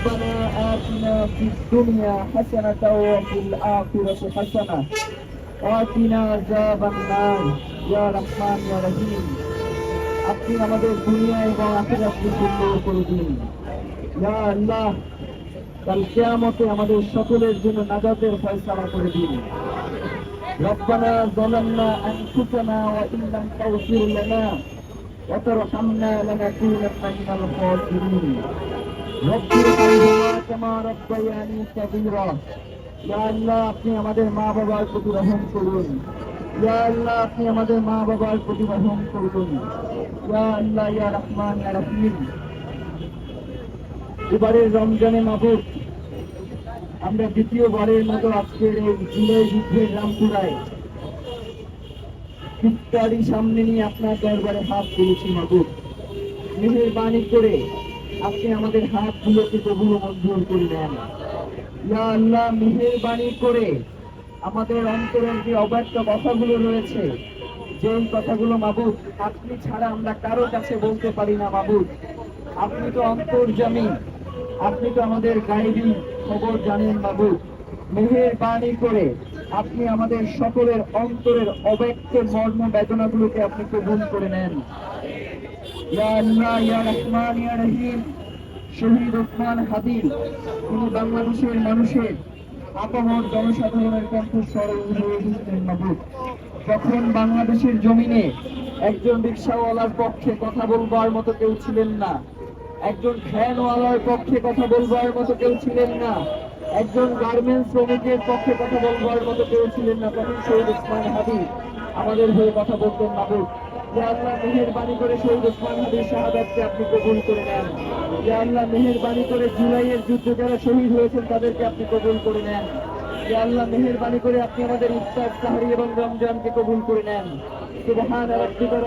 ربنا آتنا في الدنيا حسنة وفي الآخرة حسنة وقنا عذاب النار يا رحمن يا رحيم। আপনি আমাদের দুনিয়া এবং আখিরাতকে সুন্দর করে দিন ইয়া আল্লাহ। কাল কিয়ামতে আমাদের সকলের জন্য নাজাতের ফয়সালা করে দিন। ربنا ظلمنا أنفسنا وإن لم تغفر لنا وترحمنا لنكونن من الخاسرين رب ارحمهما كما ربياني صغيرا। ইয়া আল্লাহ, আপনি আমাদের মা বাবার প্রতি রহম করুন। ইয়া আল্লাহ, আপনি আমাদের মা বাবার প্রতি রহম করুন। ইয়া আল্লাহ ইয়া রহমান ইয়া রহিম। এবারের রমজানে মাবুদ, আমরা দ্বিতীয়বারের মতো আজকের এই জুলাই যুদ্ধের রামপুরায় ইফতারি সামনে নিয়ে আপনার দরবারে হাত তুলেছি মাবুদ। মেহেরবানি করে আপনি আমাদের হাতগুলোকে কবুল মঞ্জুর করে নেন। ইয়া আল্লাহ, মেহেরবানি করে আমাদের অন্তরের যে অব্যক্ত কথাগুলো রয়েছে, যেই কথাগুলো মাবুদ আপনি ছাড়া আমরা কারো কাছে বলতে পারি না মাবুদ। আপনি তো অন্তর্যামী, আপনি তো আমাদের গায়েবী খবর জানেন মাবুদ। মেহেরবানি করে আপনি আমাদের সকলের অন্তরের অব্যক্ত মর্ম বেদনাগুলোকে আপনি কবুল করে নেন। ইয়া আল্লাহ ইয়া রহমান ইয়া রহিম। শহীদ ওসমান হাদি, তিনি বাংলাদেশের মানুষের আপামর জনসাধারণের কণ্ঠস্বর হয়ে এসেছিলেন মাবুদ। যখন বাংলাদেশের জমিনে একজন রিকশাওয়ালার পক্ষে কথা বলবার মতো কেউ ছিলেন না, একজন ভ্যানওয়ালার পক্ষে কথা বলবার মতো কেউ ছিলেন না, একজন গার্মেন্টস শ্রমিকের পক্ষে কথা বলবার মতো কেউ ছিলেন না, তখন শহীদ ওসমান হাদি আমাদের হয়ে কথা বলতেন মাবুদ। ইয়া আল্লাহ, মেহেরবানি করে শহীদ ওসমান হাদির শাহাদাতকে আপনি কবুল করে নেন। ইয়া আল্লাহ, মেহেরবানি করে জুলাইয়ের যুদ্ধে যারা শহীদ হয়েছেন তাদেরকে আপনি কবুল করে নেন। ইয়া আল্লাহ, মেহেরবানি করে আপনি আমাদের ইফতার, সাহরি এবং রমজানকে কবুল করে নেন। সুবহান রাব্বিকা।